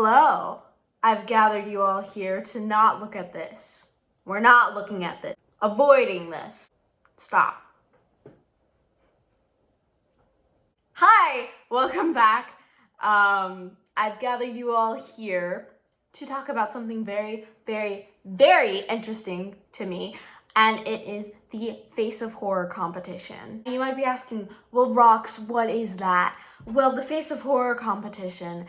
Hello, I've gathered you all here to not look at this. We're not looking at this. Avoiding this. Stop. Hi, welcome back. I've gathered you all here to talk about something very, very, very interesting to me, and it is the Face of Horror competition. You might be asking, well, Rox, what is that? Well, the Face of Horror competition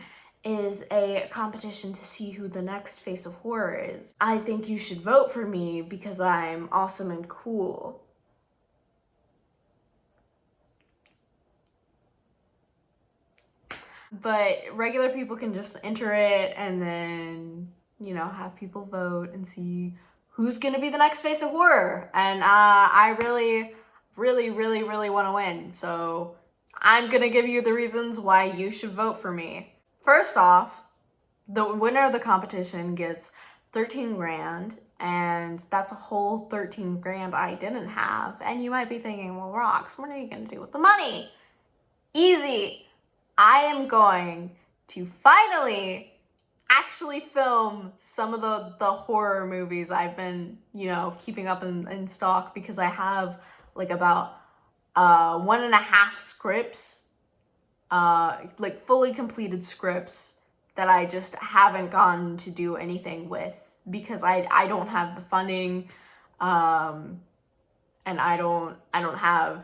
is a competition to see who the next Face of Horror is. I think you should vote for me because I'm awesome and cool. But regular people can just enter it and then, have people vote and see who's gonna be the next Face of Horror. And I really, really, really, really wanna win. So I'm gonna give you the reasons why you should vote for me. First off, the winner of the competition gets 13 grand, and that's a whole 13 grand I didn't have. And you might be thinking, well, Rox, what are you gonna do with the money? Easy. I am going to finally actually film some of the horror movies I've been, keeping up in stock, because I have like about 1.5 scripts, like fully completed scripts that I just haven't gotten to do anything with because I don't have the funding, and I don't have,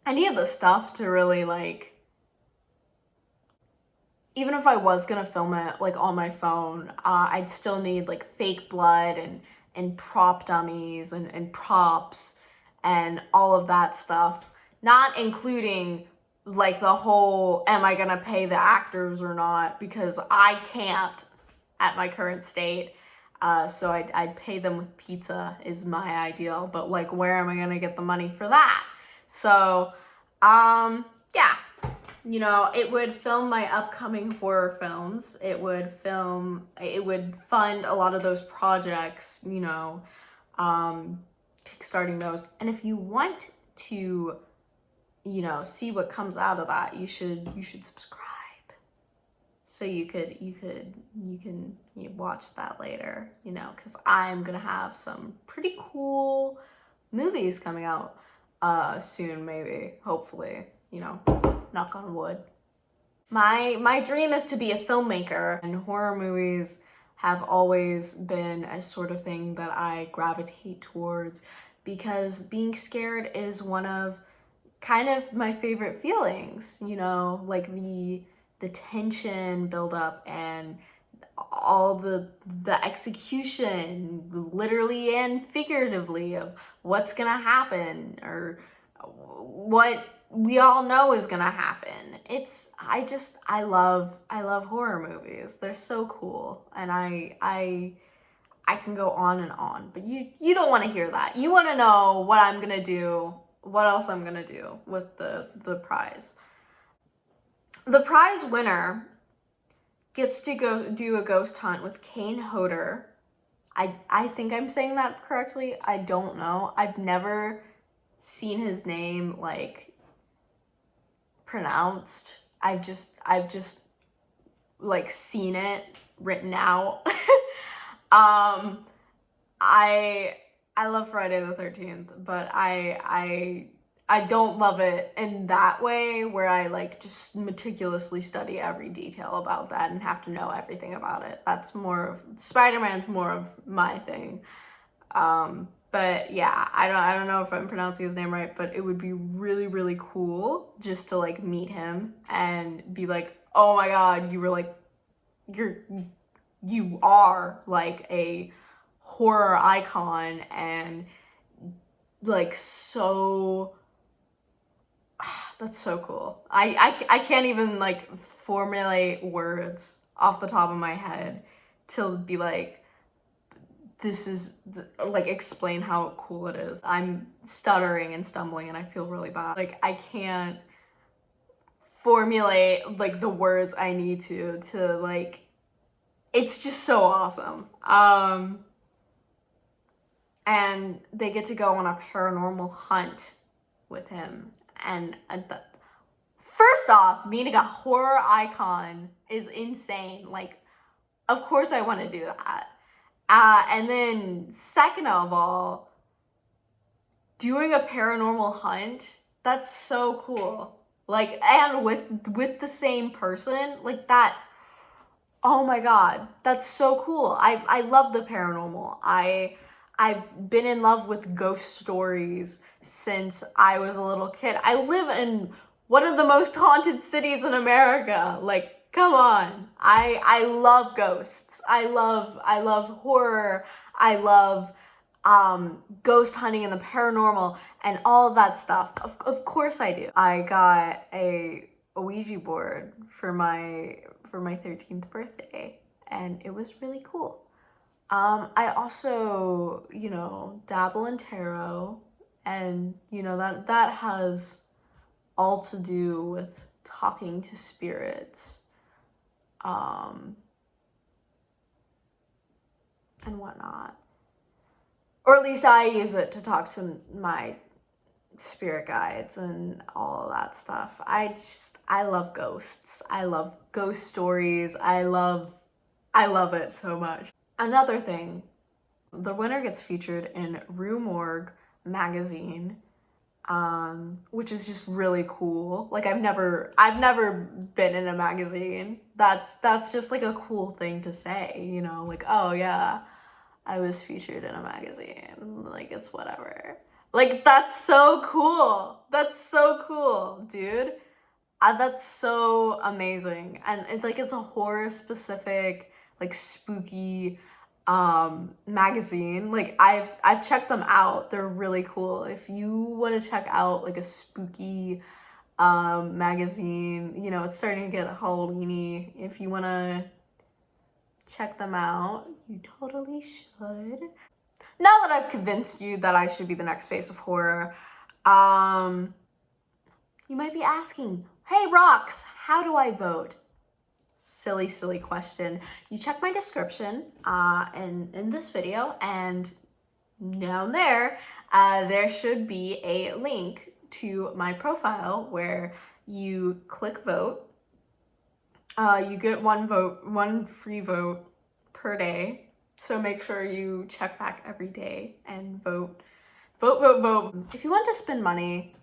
any of the stuff to really, like, even if I was gonna film it like on my phone, I'd still need like fake blood and prop dummies and props and all of that stuff, not including like the whole, am I gonna pay the actors or not, because I can't at my current state. So I'd pay them with pizza is my ideal, but like, where am I gonna get the money for that? So, yeah, it would film my upcoming horror films. It would fund a lot of those projects, kickstarting those. And if you want to, see what comes out of that, you should subscribe. So you can watch that later, because I'm gonna have some pretty cool movies coming out soon, maybe, hopefully, knock on wood. My dream is to be a filmmaker, and horror movies have always been a sort of thing that I gravitate towards because being scared is one of kind of my favorite feelings, like the tension buildup and all the execution, literally and figuratively, of what's gonna happen or what we all know is gonna happen. I love horror movies. They're so cool, and I can go on and on, but you don't want to hear that. You want to know what I'm gonna do, what else I'm gonna do with the prize. The prize winner gets to go do a ghost hunt with Kane Hodder. I think I'm saying that correctly. I don't know. I've never seen his name like pronounced. I've just like seen it written out. I love Friday the 13th, but I don't love it in that way where I like just meticulously study every detail about that and have to know everything about it. That's more of Spider-Man's more of my thing. But yeah, I don't know if I'm pronouncing his name right, but it would be really, really cool just to like meet him and be like, oh my God, you are like a horror icon, and like, so that's so cool. I can't even like formulate words off the top of my head to be like, this is like explain how cool it is. I'm stuttering and stumbling and I feel really bad. Like, I can't formulate like the words I need to like, it's just so awesome. And they get to go on a paranormal hunt with him, and first off, meeting a horror icon is insane. Like, of course I want to do that. And then second of all, doing a paranormal hunt, that's so cool. Like, and with the same person, like that, oh my God, that's so cool. I love the paranormal. I've been in love with ghost stories since I was a little kid. I live in one of the most haunted cities in America. Like, come on. I love ghosts. I love horror. I love ghost hunting and the paranormal and all of that stuff. Of course I do. I got a Ouija board for my 13th birthday, and it was really cool. I also, you know, dabble in tarot, and you know that has all to do with talking to spirits, and whatnot. Or at least I use it to talk to my spirit guides and all of that stuff. I love ghosts. I love ghost stories. I love it so much. Another thing, the winner gets featured in Rue Morgue magazine, which is just really cool. Like I've never been in a magazine. That's just like a cool thing to say, you know, like, oh yeah, I was featured in a magazine. Like, it's whatever. Like, that's so cool. That's so cool, dude. That's so amazing. And it's like, it's a horror specific, like spooky magazine. Like I've checked them out. They're really cool. If you want to check out like a spooky magazine, you know, it's starting to get Halloween-y. If you want to check them out, you totally should. Now that I've convinced you that I should be the next face of horror, you might be asking, hey Rox, how do I vote? Silly question. You check my description in this video, and down there, there should be a link to my profile where you click vote. You get one free vote per day. So make sure you check back every day and vote. If you want to spend money,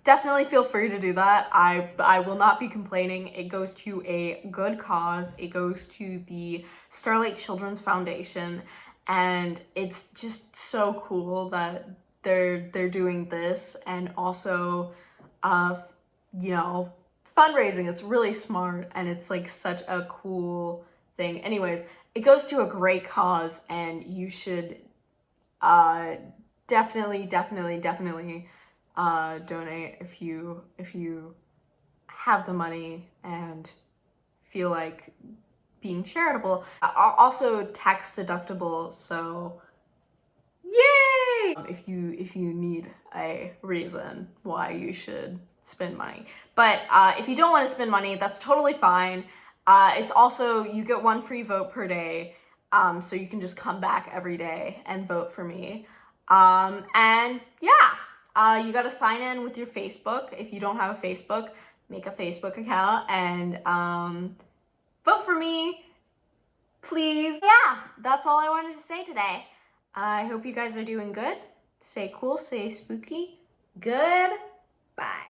definitely feel free to do that. I will not be complaining. It goes to a good cause. It goes to the Starlight Children's Foundation, and it's just so cool that they're doing this, and also you know, fundraising. It's really smart, and it's like such a cool thing. Anyways, it goes to a great cause, and you should definitely donate if you have the money and feel like being charitable. Also tax deductible, so yay! If you need a reason why you should spend money. But if you don't want to spend money, that's totally fine. It's also, you get one free vote per day, so you can just come back every day and vote for me. And yeah, you gotta sign in with your Facebook. If you don't have a Facebook, make a Facebook account and vote for me, please. Yeah, that's all I wanted to say today. I hope you guys are doing good. Stay cool, stay spooky. Goodbye.